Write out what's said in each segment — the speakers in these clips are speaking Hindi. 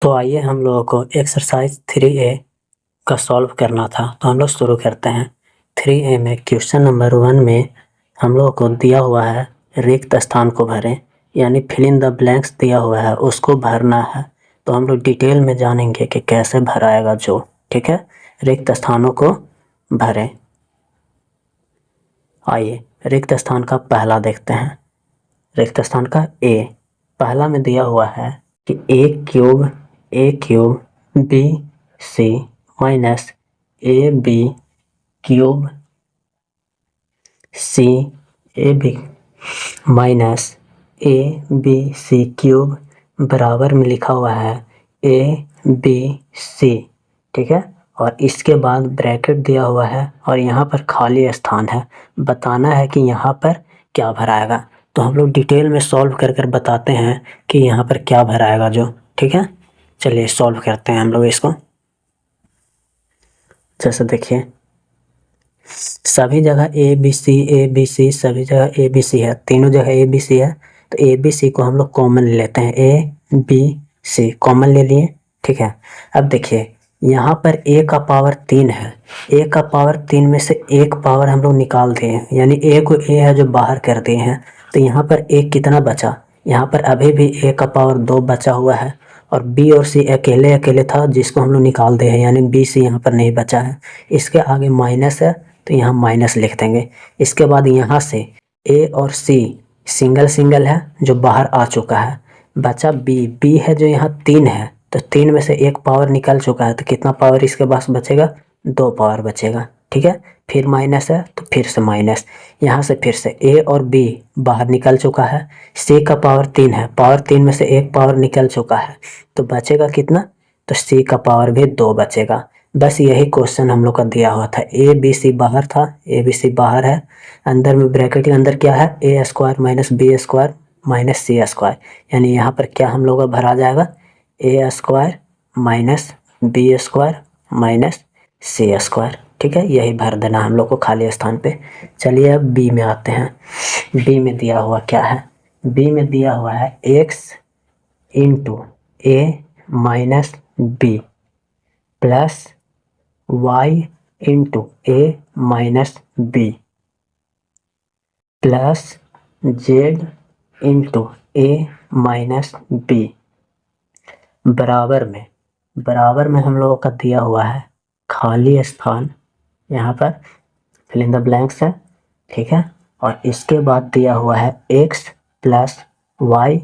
तो आइए हम लोगों को एक्सरसाइज 3A का सॉल्व करना था, तो हम लोग शुरू करते हैं। 3A में क्वेश्चन नंबर 1 में हम लोगों को दिया हुआ है रिक्त स्थान को भरें, यानी फिल इन द ब्लैंक्स दिया हुआ है उसको भरना है। तो हम लोग डिटेल में जानेंगे कि कैसे भराएगा जो, ठीक है, रिक्त स्थानों को भरें। आइए रिक्त स्थान का पहला देखते हैं। रिक्त स्थान का ए पहला में दिया हुआ है कि A cube B C minus A B cube C A B minus A B C cube बराबर में लिखा हुआ है ए बी सी, ठीक है। और इसके बाद ब्रैकेट दिया हुआ है और यहाँ पर खाली स्थान है, बताना है कि यहाँ पर क्या भराएगा। तो हम लोग डिटेल में सॉल्व कर कर बताते हैं कि यहाँ पर क्या भराएगा जो, ठीक है। चलिए सॉल्व करते हैं हम लोग इसको। जैसे देखिए सभी जगह ए बी सी सभी जगह ए बी सी है, तीनों जगह ए बी सी है। तो ए बी सी को हम लोग कॉमन ले लेते हैं, ए बी सी कॉमन ले लिए, ठीक है। अब देखिए यहाँ पर ए का पावर 3 है, ए का पावर 3 में से एक पावर हम लोग निकाल दिए, यानी ए को ए है जो बाहर कर दिए हैं। तो यहाँ पर ए कितना बचा, यहाँ पर अभी भी ए का पावर 2 बचा हुआ है और बी और सी अकेले अकेले था जिसको हम लोग निकाल दिए हैं, यानी बी सी यहाँ पर नहीं बचा है। इसके आगे माइनस है तो यहाँ माइनस लिख देंगे। इसके बाद यहाँ से ए और सी सिंगल सिंगल है जो बाहर आ चुका है, बचा बी है जो यहाँ 3 है, तो 3 में से एक पावर निकल चुका है, तो कितना पावर इसके पास बचेगा, 2 पावर बचेगा, ठीक है। फिर माइनस है तो फिर से माइनस, यहाँ से फिर से ए और बी बाहर निकल चुका है, सी का पावर 3 है, पावर 3 में से एक पावर निकल चुका है, तो बचेगा कितना, तो सी का पावर भी 2 बचेगा। बस यही क्वेश्चन हम लोग का दिया हुआ था। ए बी सी बाहर था, ए बी सी बाहर है, अंदर में ब्रैकेट के अंदर क्या है, A square minus B square minus C square, यानी यहाँ पर क्या हम लोग का भरा जाएगा, A square minus B square minus C square, ठीक है। यही भर देना हम लोग को खाली स्थान पे। चलिए अब बी में आते हैं। बी में दिया हुआ क्या है, बी में दिया हुआ है X into A minus B plus Y into A minus B plus Z into A minus B बराबर में हम लोगों का दिया हुआ है खाली स्थान, यहाँ पर फिल इन द ब्लैंक्स है, ठीक है। और इसके बाद दिया हुआ है x plus y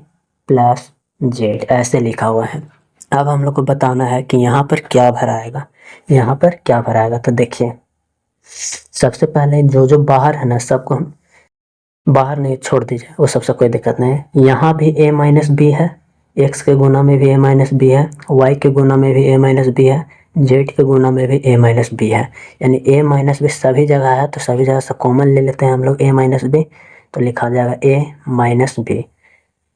plus z, ऐसे लिखा हुआ है। अब हम लोग को बताना है कि यहाँ पर क्या भराएगा, यहाँ पर क्या भराएगा। तो देखिए सबसे पहले जो जो बाहर है ना सबको हम बाहर नहीं छोड़ दीजिए, वो सबसे कोई दिक्कत नहीं है। यहाँ भी ए माइनस बी है, एक्स के गुना में भी ए माइनस बी है, वाई के गुना में भी ए माइनस बी है, जेड के गुना में भी ए माइनस बी है, यानी ए माइनस बी सभी जगह है। तो सभी जगह से कॉमन ले लेते हैं हम लोग ए माइनस बी, तो लिखा जाएगा ए माइनस बी,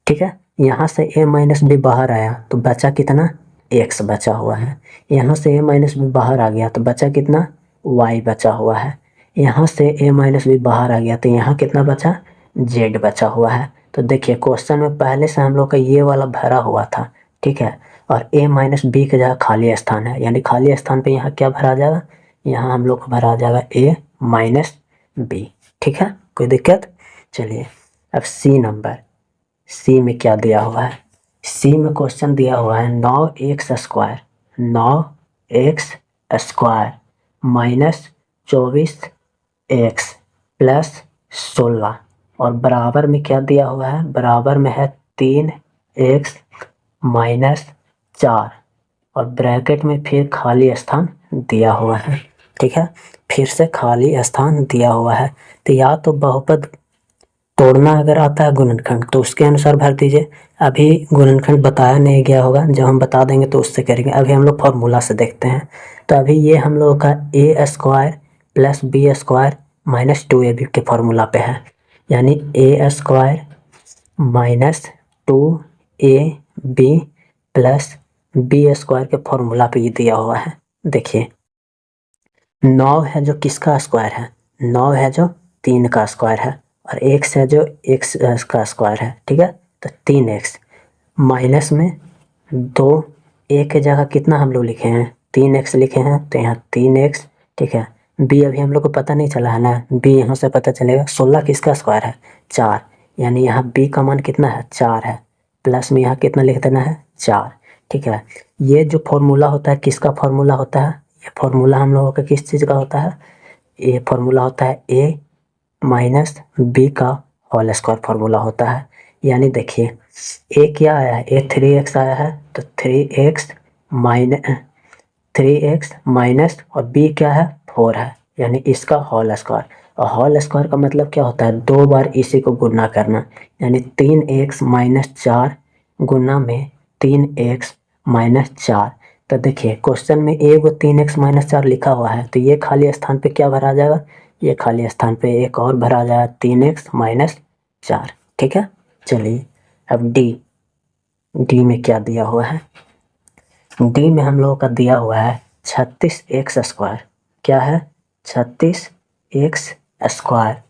ठीक है। यहाँ से ए माइनस बी बाहर आया तो बचा कितना, एक्स बचा हुआ है। यहाँ से ए माइनस बी बाहर आ गया तो बचा कितना, वाई बचा हुआ है। यहाँ से ए माइनस बी बाहर आ गया तो यहाँ कितना बचा, जेड बचा हुआ है। तो देखिए क्वेश्चन में पहले से हम लोग का ये वाला भरा हुआ था, ठीक है। और ए माइनस बी के जगह खाली स्थान है, यानी खाली स्थान पे यहाँ क्या भरा जाएगा, यहाँ हम लोग को भरा जाएगा ए माइनस बी, ठीक है, कोई दिक्कत। चलिए अब सी में क्या दिया हुआ है, सी में क्वेश्चन दिया हुआ है 9x square minus 24x plus 16, और बराबर में क्या दिया हुआ है, बराबर में है 3x माइनस 4, और ब्रैकेट में फिर खाली स्थान दिया हुआ है, ठीक है। फिर से खाली स्थान दिया हुआ है। तो या तो बहुपद तोड़ना अगर आता है गुणनखंड तो उसके अनुसार भर दीजिए। अभी गुणनखंड बताया नहीं गया होगा, जब हम बता देंगे तो उससे करेंगे। अभी हम लोग फॉर्मूला से देखते हैं। तो अभी ये हम लोगों का A square plus B square minus 2ab के फॉर्मूला पे है, यानी A square minus 2ab plus B square के फॉर्मूला पे ये दिया हुआ है। देखिए 9 है जो किसका स्क्वायर है, 9 है जो 3 का स्क्वायर है, और x है जो x का स्क्वायर है, ठीक है। तो 3x माइनस में 2 ए के जगह कितना हम लोग लिखे हैं, 3x लिखे हैं, तो यहाँ 3x, ठीक है। बी अभी हम लोग को पता नहीं चला है ना, बी यहाँ से पता चलेगा, 16 किसका स्क्वायर है, 4, यानी यहाँ बी का मान कितना है, 4 है। प्लस में यहाँ कितना लिख देना है, 4, ठीक है। ये जो फॉर्मूला होता है किसका फॉर्मूला होता है, ये फॉर्मूला हम लोगों का किस चीज़ का होता है, ये फॉर्मूला होता है ए माइनस बी का होल स्क्वायर फॉर्मूला होता है। यानी देखिए ए क्या आया है, ए 3x आया है, तो 3x माइनस और बी क्या है, 4 है, यानी इसका होल स्क्वायर। और होल स्क्वायर का मतलब क्या होता है, 2 बार इसी को गुना करना, यानी 3x माइनस 4 गुना में 3x माइनस 4। तो देखिए क्वेश्चन में ए वो 3x माइनस 4 लिखा हुआ है, तो ये खाली स्थान पे क्या भरा जाएगा, ये खाली स्थान पे एक और भरा जाएगा 3x माइनस 4, ठीक है। चलिए अब डी में क्या दिया हुआ है, डी में हम लोगों का दिया हुआ है 36x स्क्वायर, क्या है, 36x स्क्वायर।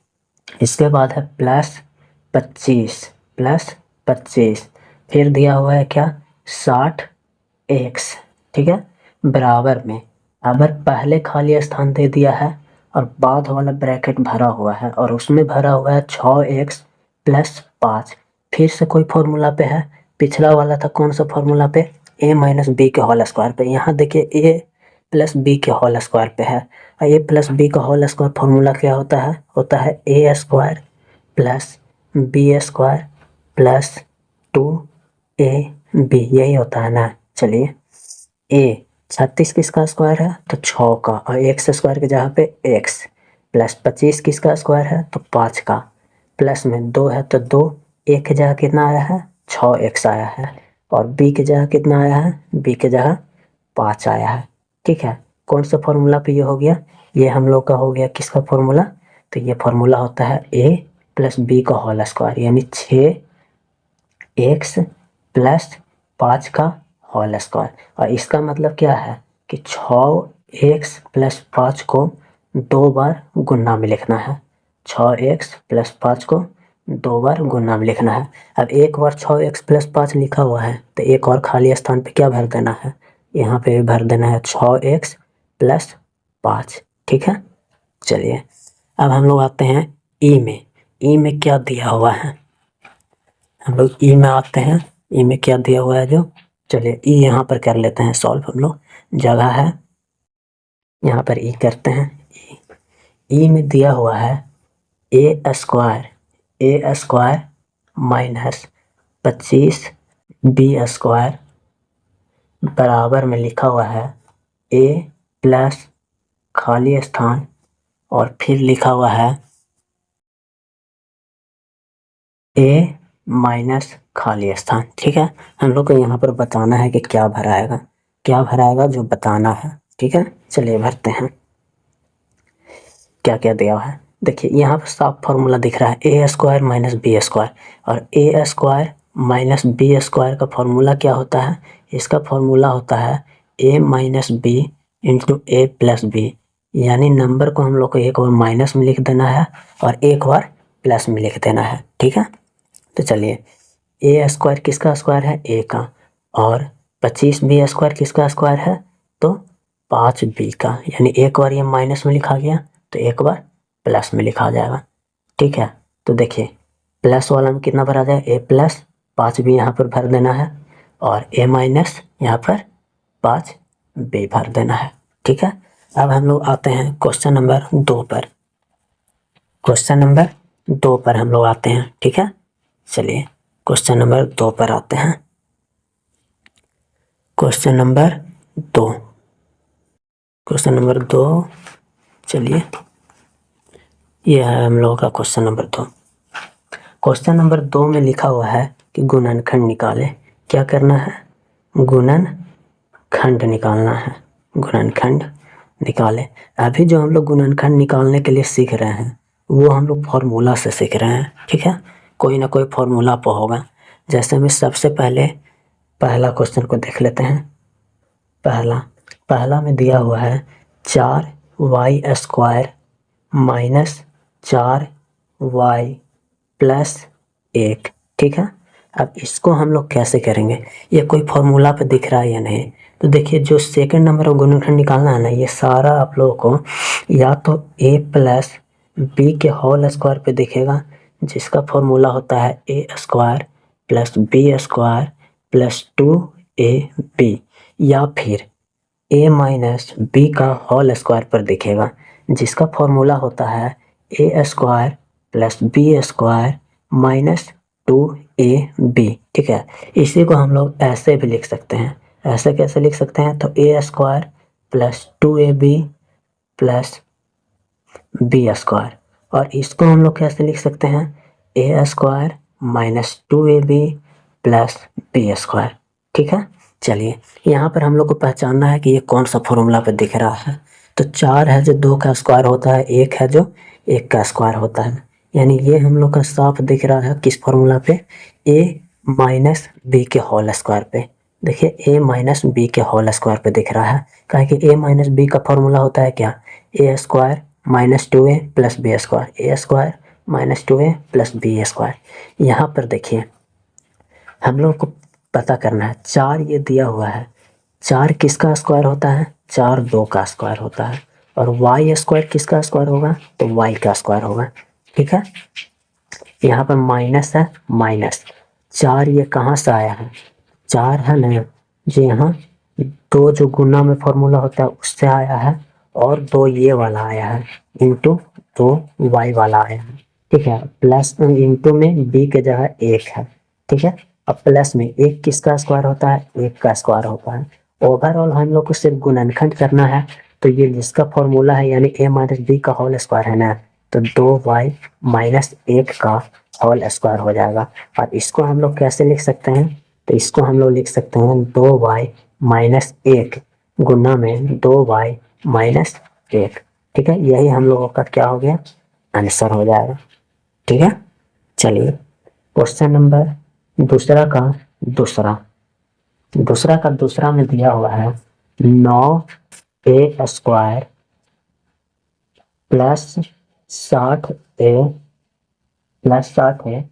इसके बाद है प्लस 25, फिर दिया हुआ है क्या, 60x, ठीक है, बराबर में। अगर पहले खाली स्थान दे दिया है और बाद वाला ब्रैकेट भरा हुआ है और उसमें भरा हुआ है 6x प्लस 5, फिर से कोई फॉर्मूला पे है, पिछला वाला था कौन सा फॉर्मूला पे, a माइनस बी के होल स्क्वायर पे। यहाँ देखिए a प्लस बी के होल स्क्वायर पे है, और a प्लस बी का होल स्क्वायर फॉर्मूला क्या होता है a square plus B square plus 2ab, यही होता है ना। चलिए ए 36 किसका स्क्वायर है, तो 6 का, और एक्स स्क्वायर की जगह पे x, प्लस 25 किसका स्क्वायर है, तो 5 का, प्लस में 2 है तो 2, ए की जगह कितना आया है, 6x आया है, और बी की जगह कितना आया है, बी की जगह 5 आया है, ठीक है। कौन सा फॉर्मूला पे ये हो गया, ये हम लोग का हो गया किसका फॉर्मूला, तो ये फॉर्मूला होता है a प्लस बी का होल स्क्वायर, यानी 6x प्लस 5 का होल स्क्वायर। और इसका मतलब क्या है कि 6x प्लस 5 को 2 बार गुना में लिखना है, 6x प्लस 5 को 2 बार गुना में लिखना है। अब एक बार 6x प्लस 5 लिखा हुआ है, तो एक और खाली स्थान पे क्या भर देना है, यहाँ पे भर देना है 6x प्लस 5, ठीक है। चलिए अब हम लोग आते हैं ई में, ई में क्या दिया हुआ है, हम लोग ई में आते हैं, ई में क्या दिया हुआ है जो, चलिए ई यहाँ पर कर लेते हैं सॉल्व हम लोग, जगह है यहाँ पर ई करते हैं। ई में दिया हुआ है A square minus 25 B square बराबर में लिखा हुआ है ए प्लस खाली स्थान और फिर लिखा हुआ है ए माइनस खाली स्थान, ठीक है। हम लोग को यहाँ पर बताना है कि क्या भराएगा जो बताना है, ठीक है। चलिए भरते हैं, क्या क्या दिया हुआ है, देखिए यहाँ पर साफ फॉर्मूला दिख रहा है A square minus B square, और ए स्क्वायर माइनस बी स्क्वायर का फॉर्मूला क्या होता है, इसका फॉर्मूला होता है ए माइनस बी इंटू ए प्लस बी, यानी नंबर को हम लोग को एक बार माइनस में लिख देना है और एक बार प्लस में लिख देना है, ठीक है। तो चलिए ए स्क्वायर किसका स्क्वायर है, ए का, और 25 बी स्क्वायर किसका स्क्वायर है, तो 5 बी का, यानी एक बार ये माइनस में लिखा गया तो एक बार प्लस में लिखा जाएगा, ठीक है। तो देखिए प्लस वाला में कितना भरा जाए, ए प्लस 5 बी यहाँ पर भर देना है, और ए माइनस यहाँ पर 5 बी भर देना है, ठीक है। अब हम लोग आते हैं क्वेश्चन नंबर 2 पर, क्वेश्चन नंबर 2 पर हम लोग आते हैं, ठीक है। चलिए क्वेश्चन नंबर 2 पर आते हैं, क्वेश्चन नंबर 2, चलिए यह है हम लोगों का क्वेश्चन नंबर 2। क्वेश्चन नंबर 2 में लिखा हुआ है कि गुणनखंड निकाले, क्या करना है, गुणनखंड निकालना है, गुणनखंड निकाले। अभी जो हम लोग गुणनखंड निकालने के लिए सीख रहे हैं वो हम लोग फॉर्मूला से सीख रहे हैं, ठीक है, कोई ना कोई फॉर्मूला पर होगा। जैसे में सबसे पहले पहला क्वेश्चन को देख लेते हैं। पहला में दिया हुआ है 4y square minus 4y plus 1, ठीक है। अब इसको हम लोग कैसे करेंगे, ये कोई फॉर्मूला पे दिख रहा है या नहीं। तो देखिए जो सेकंड नंबर का गुणनखंड निकालना है ना, ये सारा आप लोगों को या तो a प्लस बी के होल स्क्वायर पे दिखेगा, जिसका फॉर्मूला होता है A square plus B square plus 2ab, या फिर a माइनस बी का होल स्क्वायर पर दिखेगा, जिसका फॉर्मूला होता है A square plus B square minus 2ab। ठीक है, इसी को हम लोग ऐसे भी लिख सकते हैं। ऐसे कैसे लिख सकते हैं, तो A square plus 2ab plus B square, और इसको हम लोग कैसे लिख सकते हैं, A square minus 2ab plus B square. ठीक है, चलिए यहाँ पर हम लोग को पहचानना है कि ये कौन सा फॉर्मूला पे दिख रहा है। तो 4 है जो 2 का स्क्वायर होता है, 1 है जो 1 का स्क्वायर होता है, यानी ये हम लोग का साफ दिख रहा है किस फॉर्मूला पे, ए माइनस बी के होल स्क्वायर पे। देखिए ए माइनस बी के होल स्क्वायर पे दिख रहा है, कहा कि ए माइनस बी का फॉर्मूला होता है क्या, A square minus 2a plus B square, A square minus 2a plus B square. यहाँ पर देखिए हम लोग को पता करना है, 4 ये दिया हुआ है, 4 किसका स्क्वायर होता है, 4 2 का स्क्वायर होता है, और वाई स्क्वायर किसका स्क्वायर होगा, तो वाई का स्क्वायर होगा। ठीक है, यहाँ पर माइनस है, माइनस 4 ये कहाँ से आया है, 4 है ना जो यहाँ 2 जो गुना में फॉर्मूला होता है उससे आया है, और 2 ये वाला आया है इंटू 2 वाई वाला आया है। ठीक है, प्लस इंटू में बी के जगह 1 है। ठीक है, अब प्लस में 1 किसका स्क्वायर होता है, 1 का स्क्वायर होता है। ओवरऑल हम लोग को सिर्फ गुणनखंड करना है, तो ये जिसका फॉर्मूला है यानी a माइनस बी का होल स्क्वायर है ना, तो 2y माइनस 1 का होल स्क्वायर हो जाएगा। और इसको हम लोग कैसे लिख सकते हैं, तो इसको हम लोग लिख सकते हैं 2y माइनस 1 गुना में 2y माइनस 1। ठीक है, यही हम लोगों का क्या हो गया, आंसर हो जाएगा। ठीक है, चलिए क्वेश्चन नंबर दूसरा का दूसरा में दिया हुआ है 9a square plus 60a plus 60a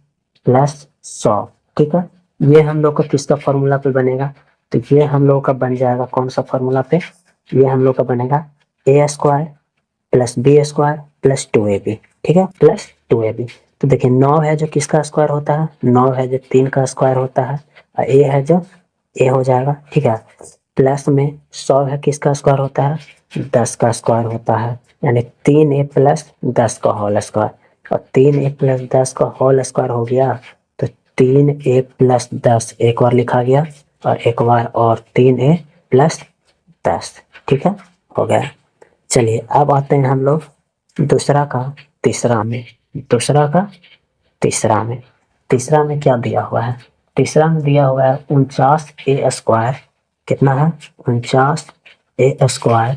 plus 100। ठीक है, ये हम लोग का किसका फॉर्मूला पे बनेगा, तो ये हम लोग का बन जाएगा कौन सा फॉर्मूला पे, ये हम लोग का बनेगा A square plus B square plus 2ab। ठीक है, प्लस 2ab। तो देखिए 9 है जो किसका स्क्वायर होता है, 9 है जो 3 का स्क्वायर होता है, और ए है जो ए हो जाएगा। ठीक है, प्लस में 100 है किसका स्क्वायर होता है, 10 का स्क्वायर होता है, यानी 3a प्लस 10 का होल स्क्वायर, और 3a प्लस 10 का होल स्क्वायर हो गया, तो 3a प्लस 10 एक बार लिखा गया, और एक बार और 3a प्लस 10। ठीक है, हो गया। चलिए अब आते हैं हम लोग दूसरा का तीसरा में। तीसरा में क्या दिया हुआ है, तीसरा में दिया हुआ है 49a स्क्वायर, कितना है 49a square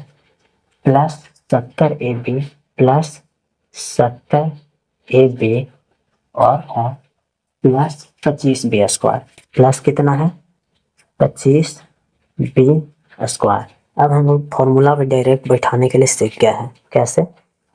plus 70ab plus 70ab, और है प्लस 25b स्क्वायर, प्लस कितना है 25b स्क्वायर। अब हम लोग फॉर्मूला पे डायरेक्ट बैठाने के लिए सीख गया है, कैसे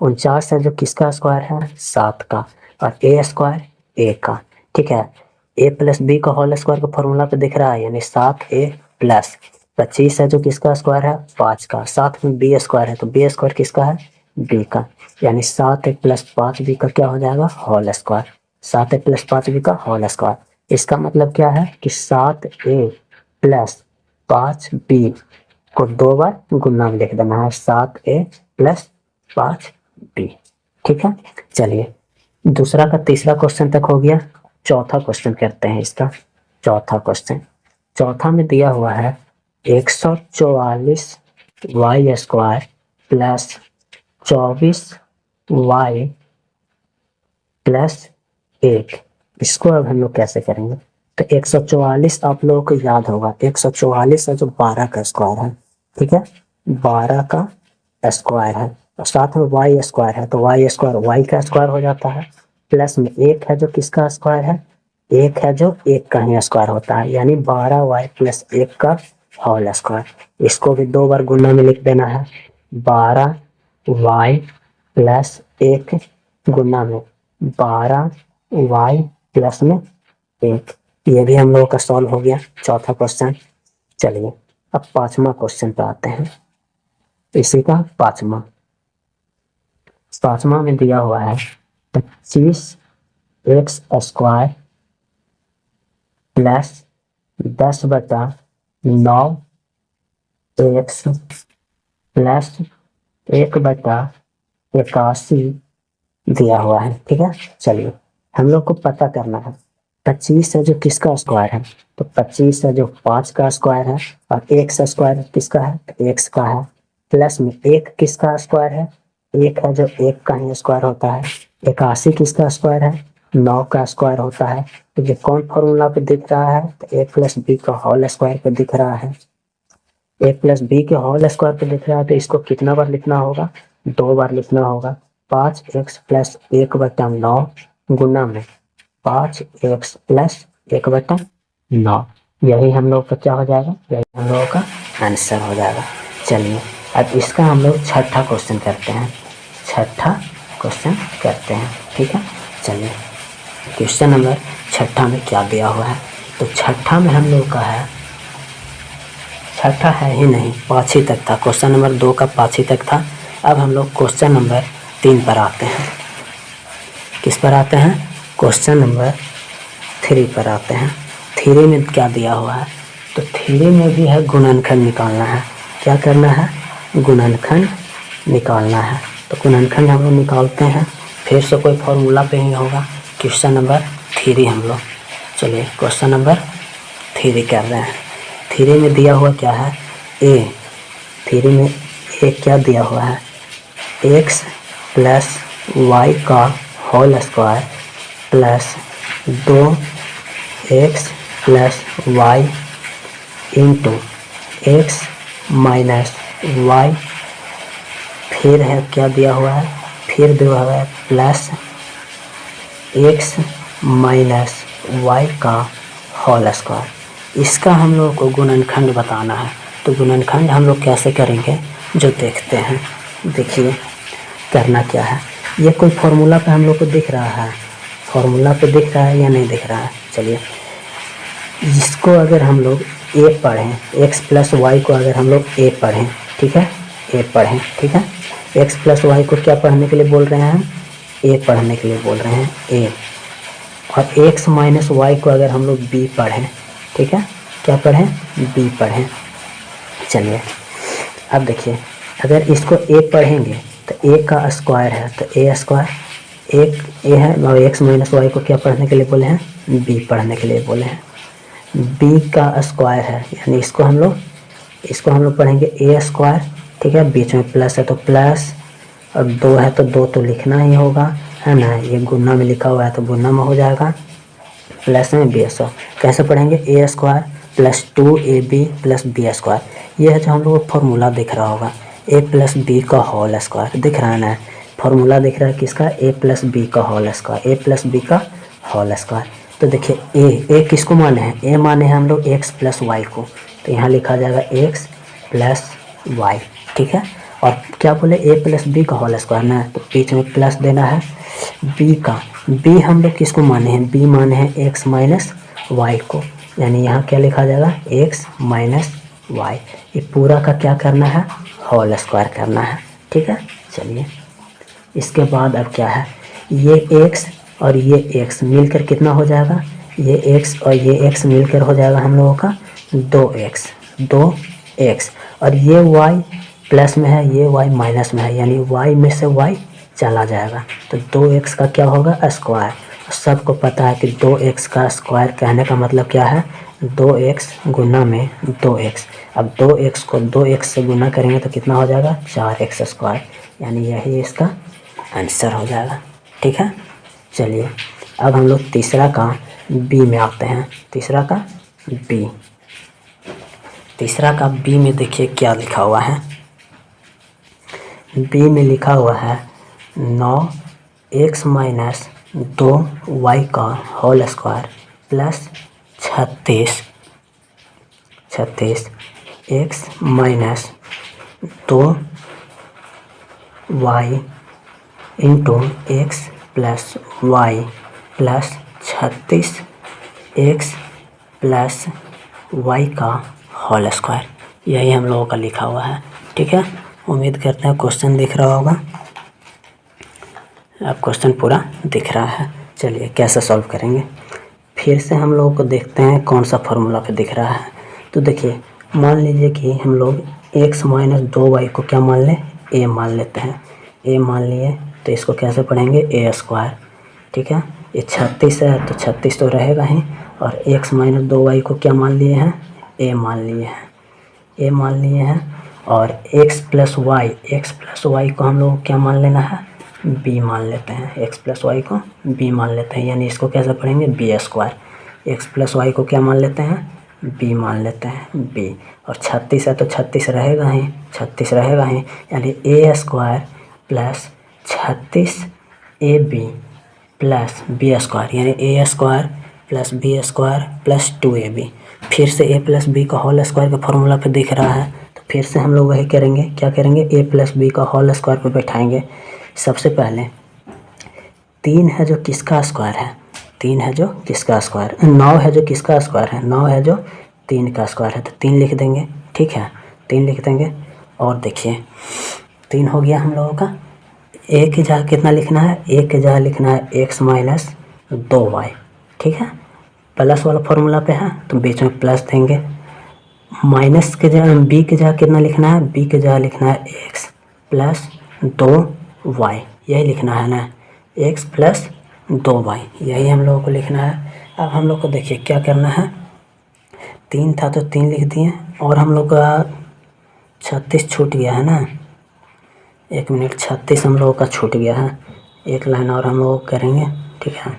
49 है जो किसका स्क्वायर है, 7 का, और ए स्क्वायर ए का। ठीक है, ए प्लस बी का होल स्क्वायर का फॉर्मूला पे दिख रहा है, यानी 7a प्लस 25 है जो किसका स्क्वायर है, 5 का, साथ में बी स्क्वायर है, तो बी स्क्वायर किसका है, बी का, यानी 7a प्लस 5b का क्या हो जाएगा, whole square, 7a plus 5b का होल स्क्वायर। इसका मतलब क्या है कि 7a प्लस 5b को 2 बार गुना में लिख देना है, 7a प्लस 5b। ठीक है, चलिए दूसरा का तीसरा क्वेश्चन तक हो गया। चौथा क्वेश्चन करते हैं इसका। चौथा में दिया हुआ है 144 y square plus 24 y plus 1। इसको अब हम लोग कैसे करेंगे, तो 144 आप लोगों को याद होगा, 144 है जो 12 का स्क्वायर है। ठीक है, 12 का स्क्वायर है, और साथ में वाई स्क्वायर है, तो वाई स्क्वायर वाई का स्क्वायर हो जाता है, प्लस में 1 है जो किसका स्क्वायर है, 1 है जो 1 का ही स्क्वायर होता है, यानी 12y प्लस 1 का होल स्क्वायर। इसको भी 2 बार गुना में लिख देना है, 12y प्लस 1 गुना में 12y प्लस में 1। ये भी हम लोगों का सॉल्व हो गया, चौथा क्वेश्चन। चलिए अब पांचवा क्वेश्चन पे आते हैं। इसी का पांचवा में दिया हुआ है 25x² प्लस 10/9x प्लस 1/81 दिया हुआ है। ठीक है, चलिए हम लोग को पता करना है 25 है जो किसका स्क्वायर है, तो 25 है जो 5 का स्क्वायर है, और x स्क्वायर किसका है, x का है, प्लस में 1 किसका स्क्वायर है, 1 है जो 1 का ही स्क्वायर होता है, 81 किसका स्क्वायर है, 9 का स्क्वायर होता है। तो ये कौन फॉर्मूला पे दिख रहा है, तो a प्लस बी का होल स्क्वायर पे दिख रहा है। a प्लस बी के होल स्क्वायर पे दिख रहा है, तो इसको कितना बार लिखना होगा, 2 बार लिखना होगा। 5x प्लस 1/9 गुना में 5x प्लस 1/9, यही हम लोग का क्या हो जाएगा, यही हम लोगों का आंसर हो जाएगा। चलिए अब इसका हम लोग छठा क्वेश्चन करते हैं, ठीक है। चलिए क्वेश्चन नंबर छठा में क्या दिया हुआ है, तो छठा में हम लोग का है, छठा है ही नहीं, 5 तक था, क्वेश्चन नंबर 2 का 5 तक था। अब हम लोग क्वेश्चन नंबर 3 पर आते हैं। किस पर आते हैं, क्वेश्चन नंबर 3 पर आते हैं। 3 में क्या दिया हुआ है, तो 3 में भी है गुणनखंड निकालना है। क्या करना है, गुणनखंड निकालना है। तो गुणनखंड हम लोग निकालते हैं, फिर से कोई फॉर्मूला पे ही होगा। क्वेश्चन नंबर 3 हम लोग, चलिए क्वेश्चन नंबर 3 कर रहे हैं। 3 में दिया हुआ क्या है, a, 3 में a क्या दिया हुआ है, x प्लस वाई का whole square plus 2x plus Y into x minus y, फिर है क्या दिया हुआ है, फिर दिया हुआ है प्लस x माइनस वाई का होल स्क्वायर। इसका हम लोग को गुणनखंड बताना है। तो गुणनखंड हम लोग कैसे करेंगे, जो देखते हैं। देखिए करना क्या है, ये कोई फॉर्मूला पे हम लोग को दिख रहा है, फॉर्मूला पे दिख रहा है या नहीं दिख रहा है। चलिए इसको अगर हम लोग a पढ़ें, x प्लस वाई को अगर हम लोग a पढ़ें, ठीक है, a पढ़ें, ठीक है। x प्लस वाई को क्या पढ़ने के लिए बोल रहे हैं हम, a पढ़ने के लिए बोल रहे हैं, a। और x माइनस वाई को अगर हम लोग b पढ़ें, ठीक है, क्या पढ़ें, b पढ़ें। चलिए अब देखिए, अगर इसको a पढ़ेंगे तो a का स्क्वायर है, तो a स्क्वायर, एक a है, और x माइनस वाई को क्या पढ़ने के लिए बोले हैं, b पढ़ने के लिए बोले हैं। b का स्क्वायर है, यानी इसको हम लोग पढ़ेंगे a स्क्वायर, ठीक है, बीच में प्लस है तो प्लस, और 2 है तो 2 तो लिखना ही होगा, है ना, ये गुना में लिखा हुआ है तो गुना में हो जाएगा, प्लस में बी स्क्वायर। कैसे पढ़ेंगे, a square plus 2ab plus B square. ये है जो हम लोग को फॉर्मूला दिख रहा होगा, a प्लस बी का होल स्क्वायर दिख रहा है ना, फॉर्मूला दिख रहा है किसका, a प्लस बी का whole square, a plus b का होल स्क्वायर। तो देखिए a किसको माने हैं, a माने हैं हम लोग x प्लस वाई को, तो यहाँ लिखा जाएगा x प्लस वाई, ठीक है। और क्या बोले, a प्लस बी का होल स्क्वायर ना, तो बीच में प्लस देना है b का, b हम लोग किसको माने हैं, b माने हैं x माइनस वाई को, यानी यहाँ क्या लिखा जाएगा, x माइनस वाई। ये पूरा का क्या करना है, होल स्क्वायर करना है, ठीक है। चलिए इसके बाद अब क्या है, ये x और ये x मिलकर कितना हो जाएगा, ये x और ये x मिलकर हो जाएगा हम लोगों का 2x, और ये y प्लस में है, ये y माइनस में है, यानी y में से y चला जाएगा, तो 2x का क्या होगा, स्क्वायर। सबको पता है कि 2x का स्क्वायर कहने का मतलब क्या है, 2x गुना में 2x। अब 2x को 2x से गुना करेंगे तो कितना हो जाएगा, 4x स्क्वायर, यानी यही इसका आंसर हो जाएगा, ठीक है। चलिए अब हम लोग तीसरा का b में आते हैं। तीसरा का b में देखिए क्या लिखा हुआ है, b में लिखा हुआ है 9x माइनस 2y का whole square plus 36 x minus 2y into x plus y plus 36 x plus y का होल स्क्वायर, यही हम लोगों का लिखा हुआ है। ठीक है, उम्मीद करते हैं क्वेश्चन दिख रहा होगा। अब क्वेश्चन पूरा दिख रहा है। चलिए कैसे सॉल्व करेंगे, फिर से हम लोगों को देखते हैं कौन सा फार्मूला पे दिख रहा है। तो देखिए, मान लीजिए कि हम लोग x माइनस 2y को क्या मान लें, a मान लेते हैं। a मान लिए तो इसको कैसे पढ़ेंगे, a स्क्वायर। ठीक है, ये 36 है तो 36 तो रहेगा ही, और x माइनस 2y को क्या मान लिए हैं, a मान लिए हैं, a मान लिए हैं। और x प्लस वाई को हम लोग क्या मान लेना है, b मान लेते हैं। x प्लस वाई को b मान लेते हैं, यानी इसको कैसे पढ़ेंगे, b square. x plus y को क्या मान लेते हैं, b मान लेते हैं, b। और 36 है तो 36 रहेगा ही, 36 रहेगा ही, यानी a square plus 36ab plus b square, यानी a square plus b square plus 2ab। फिर से a प्लस b का होल स्क्वायर का फॉर्मूला पे दिख रहा है, तो फिर से हम लोग वही करेंगे। क्या करेंगे, a प्लस b का होल स्क्वायर पे बैठाएंगे। सबसे पहले 3 है जो किसका स्क्वायर है, 3 है जो किसका स्क्वायर, 9 है जो किसका स्क्वायर है, 9 है जो 3 का स्क्वायर है, तो 3 लिख देंगे। ठीक है, 3 लिख देंगे। और देखिए 3 हो गया हम लोगों का। a की जगह कितना लिखना है, a की जगह लिखना है x माइनस 2y। ठीक है, प्लस वाला फॉर्मूला पे है तो बीच में प्लस देंगे। माइनस के जगह b की जगह कितना लिखना है, b की जगह लिखना है x प्लस 2y, यही लिखना है ना, x प्लस 2y, यही हम लोगों को लिखना है। अब हम लोग को देखिए क्या करना है, 3 था तो 3 लिख दिए, और हम लोग का 36 छूट गया है ना, 1 मिनट, 36 हम लोगों का छूट गया है। एक लाइन और हम लोग करेंगे। ठीक है,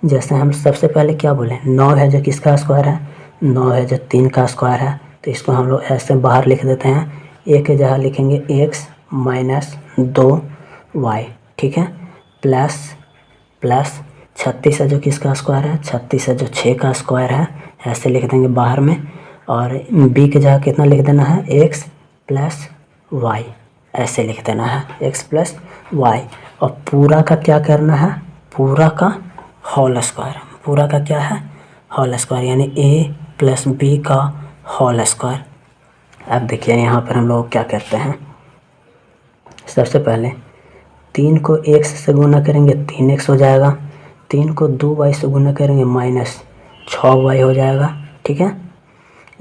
जैसे हम सबसे पहले क्या बोले, 9 है जो किसका स्क्वायर है, 9 है जो 3 का स्क्वायर है, तो इसको हम लोग ऐसे बाहर लिख देते हैं। a के जगह लिखेंगे x माइनस 2y। ठीक है, प्लस 36 है जो किसका स्क्वायर है, 36 है जो 6 का स्क्वायर है, ऐसे लिख देंगे बाहर में। और b की जगह कितना लिख देना है, x प्लस y, ऐसे लिख देना है, x प्लस वाई। और पूरा का क्या करना है, पूरा का होल स्क्वायर, पूरा का क्या है, होल स्क्वायर, यानी a प्लस b का होल स्क्वायर। अब देखिए यहाँ पर हम लोग क्या करते हैं, सबसे पहले 3 को x से गुना करेंगे 3x हो जाएगा, 3 को 2y से गुना करेंगे माइनस 6y हो जाएगा। ठीक है,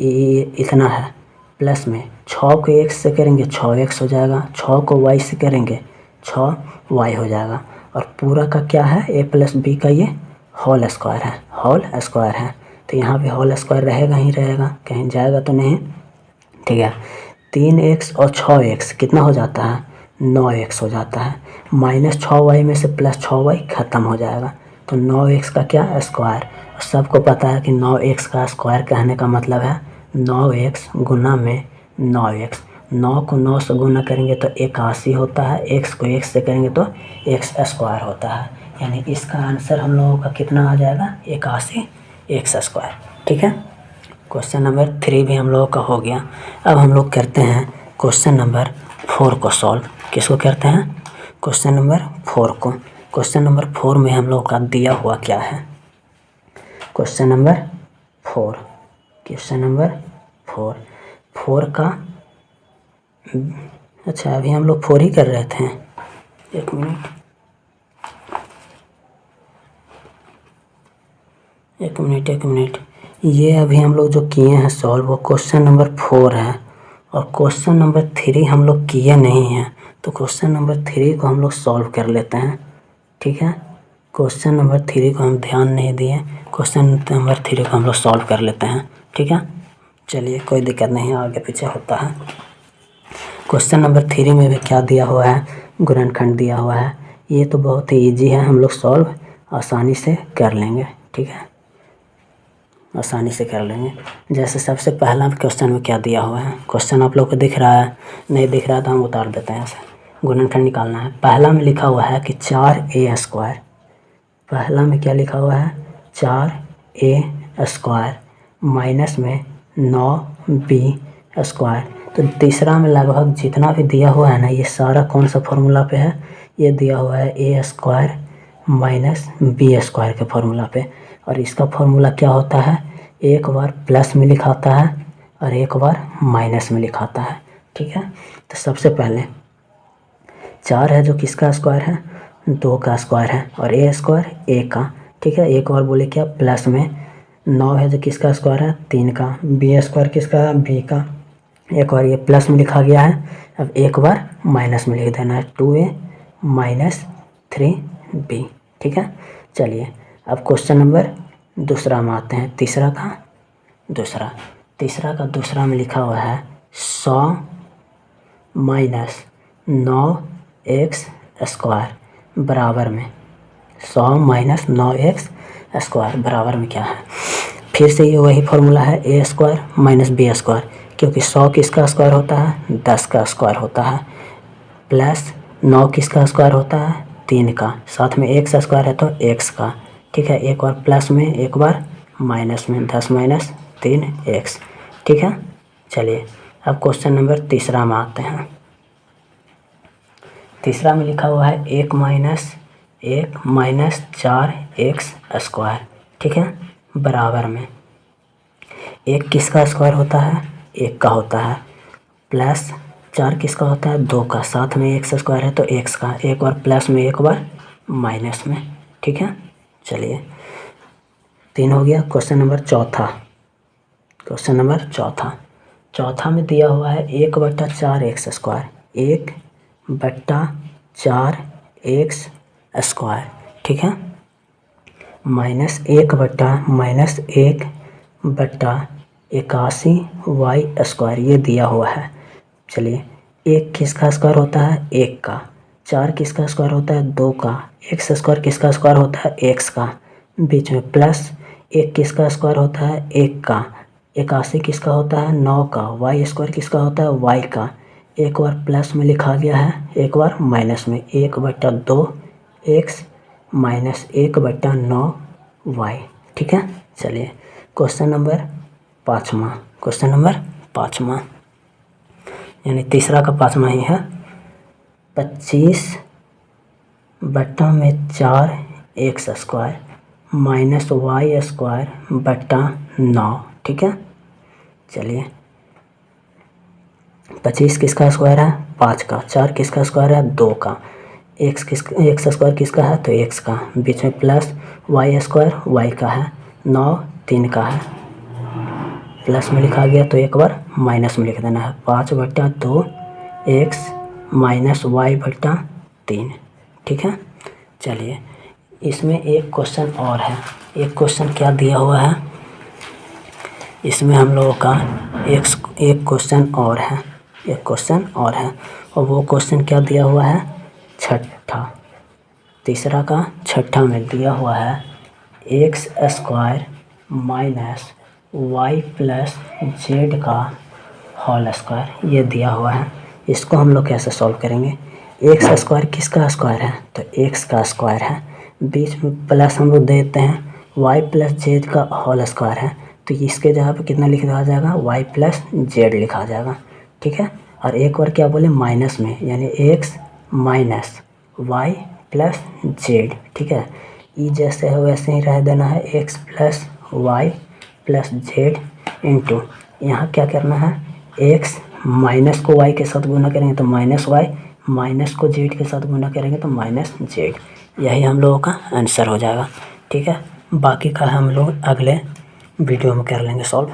ये इतना है। प्लस में 6 को x से करेंगे 6x हो जाएगा, 6 को y से करेंगे 6y हो जाएगा। और पूरा का क्या है, a प्लस b का ये होल स्क्वायर है, होल स्क्वायर है, तो यहाँ पे होल स्क्वायर रहेगा ही रहेगा, कहीं जाएगा तो नहीं। ठीक है, 3x और 6x कितना हो जाता है, 9x हो जाता है। माइनस 6y में से प्लस 6y ख़त्म हो जाएगा, तो 9x का क्या, स्क्वायर। सबको पता है कि 9x का स्क्वायर कहने का मतलब है 9x गुना में 9x। 9 को 9 से गुना करेंगे तो 81 होता है, x को x से करेंगे तो x स्क्वायर होता है, यानी इसका आंसर हम लोगों का कितना आ जाएगा, 81 x स्क्वायर। ठीक है, क्वेश्चन नंबर 3 भी हम लोगों का हो गया। अब हम लोग करते हैं क्वेश्चन नंबर 4 को सॉल्व। किसको करते हैं, क्वेश्चन नंबर 4 को। क्वेश्चन नंबर 4 में हम लोग का दिया हुआ क्या है, क्वेश्चन नंबर 4, क्वेश्चन नंबर 4 का, अच्छा अभी हम लोग 4 ही कर रहे थे, एक मिनट, ये अभी हम लोग जो किए हैं सॉल्व वो क्वेश्चन नंबर 4 है, और क्वेश्चन नंबर 3 हम लोग किए नहीं हैं, तो क्वेश्चन नंबर 3 को हम लोग सॉल्व कर लेते हैं। ठीक है, क्वेश्चन नंबर 3 को हम ध्यान नहीं दिए, क्वेश्चन नंबर 3 को हम लोग सॉल्व कर लेते हैं। ठीक है, चलिए कोई दिक्कत नहीं, आगे पीछे होता है। क्वेश्चन नंबर 3 में भी क्या दिया हुआ है, गुणनखंड दिया हुआ है। ये तो बहुत ही ईजी है, हम लोग सॉल्व आसानी से कर लेंगे। ठीक है, आसानी से कर लेंगे। जैसे सबसे पहला क्वेश्चन में क्या दिया हुआ है, क्वेश्चन आप लोग को दिख रहा है, नहीं दिख रहा है तो हम उतार देते हैं ऐसे। गुणनखंड निकालना है। पहला में लिखा हुआ है कि 4a स्क्वायर, पहला में क्या लिखा हुआ है, 4a स्क्वायर माइनस में 9b स्क्वायर। तो तीसरा में लगभग जितना भी दिया हुआ है ना, ये सारा कौन सा फॉर्मूला पे है, ये दिया हुआ है a square minus b square के फॉर्मूला पे। और इसका फॉर्मूला क्या होता है, एक बार प्लस में लिखाता है और एक बार माइनस में लिखाता है, ठीक है। तो सबसे पहले 4 है जो किसका स्क्वायर है, 2 का स्क्वायर है, और ए स्क्वायर ए का, ठीक है। एक और बोले क्या, प्लस में 9 है जो किसका स्क्वायर है, 3 का, बी स्क्वायर किसका है, बी का। एक और ये प्लस में लिखा गया है, अब एक बार माइनस में लिख देना है, 2a माइनस 3b, ठीक है। चलिए अब क्वेश्चन नंबर दूसरा में आते हैं। तीसरा का दूसरा में लिखा हुआ है 100 माइनस 9x स्क्वायर बराबर में 100 माइनस 9x स्क्वायर बराबर में क्या है। फिर से ये वही फॉर्मूला है, A square minus B square, क्योंकि 100 किसका स्क्वायर होता है, 10 का स्क्वायर होता है, प्लस 9 किसका स्क्वायर होता है, 3 का, साथ में x स्क्वायर है तो x का, ठीक है। एक बार प्लस में एक बार माइनस में, 10 माइनस 3x, ठीक है। चलिए अब क्वेश्चन नंबर तीसरा में आते हैं। तीसरा में लिखा हुआ है 1 माइनस 4x स्क्वायर, ठीक है, बराबर में 1 किसका स्क्वायर होता है, 1 का होता है, प्लस 4 किसका होता है, 2 का, साथ में x स्क्वायर है तो x का, एक बार प्लस में एक बार माइनस में, ठीक है। चलिए 3 हो गया। क्वेश्चन नंबर चौथा में दिया हुआ है 1/4x स्क्वायर, 1/4x स्क्वायर, ठीक है, माइनस 1/81y स्क्वायर ये दिया हुआ है। चलिए 1 किसका स्क्वायर होता है, 1 का, 4 किसका स्क्वायर होता है, 2 का, x स्क्वायर किसका स्क्वायर होता है, x का, बीच में प्लस 1 किसका स्क्वायर होता है, 1 का, 81 किसका होता है, 9 का, y स्क्वायर किसका होता है, y का, एक बार प्लस में लिखा गया है एक बार माइनस में, 1/2x माइनस 1/9y, ठीक है। चलिए क्वेश्चन नंबर पाँचवा यानी तीसरा का 5वां ही है, 25/4x square minus y square बटा 9, ठीक है। चलिए 25 किसका स्क्वायर है, 5 का, 4 किसका स्क्वायर है, 2 का, x स्क्वायर किसका है तो x का, बीच में प्लस y स्क्वायर y का है, 9 3 का है, प्लस में लिखा गया तो एक बार माइनस में लिख देना है, 5/2x माइनस y/3, ठीक है। चलिए इसमें एक क्वेश्चन और है, एक क्वेश्चन क्या दिया हुआ है, इसमें हम लोगों का एक क्वेश्चन और है, और वो क्वेश्चन क्या दिया हुआ है, तीसरा का छठा में दिया हुआ है x square minus y plus Z का होल स्क्वायर ये दिया हुआ है। इसको हम लोग कैसे सॉल्व करेंगे, x स्क्वायर किसका स्क्वायर है तो x का स्क्वायर है, बीच में प्लस हम लोग देते हैं, y प्लस जेड का होल स्क्वायर है, तो इसके जगह पे कितना लिख दिया जाएगा, y प्लस जेड लिखा जाएगा, ठीक है। और एक बार क्या बोले माइनस में, यानी x minus y plus Z, ठीक है। ई जैसे है वैसे ही रह देना है, x plus y plus Z into यहाँ क्या करना है, x माइनस को y के साथ गुना करेंगे तो माइनस वाई, माइनस को जेड के साथ गुना करेंगे तो माइनस जेड, यही हम लोगों का आंसर हो जाएगा, ठीक है। बाकी का हम लोग अगले वीडियो में कर लेंगे सॉल्व।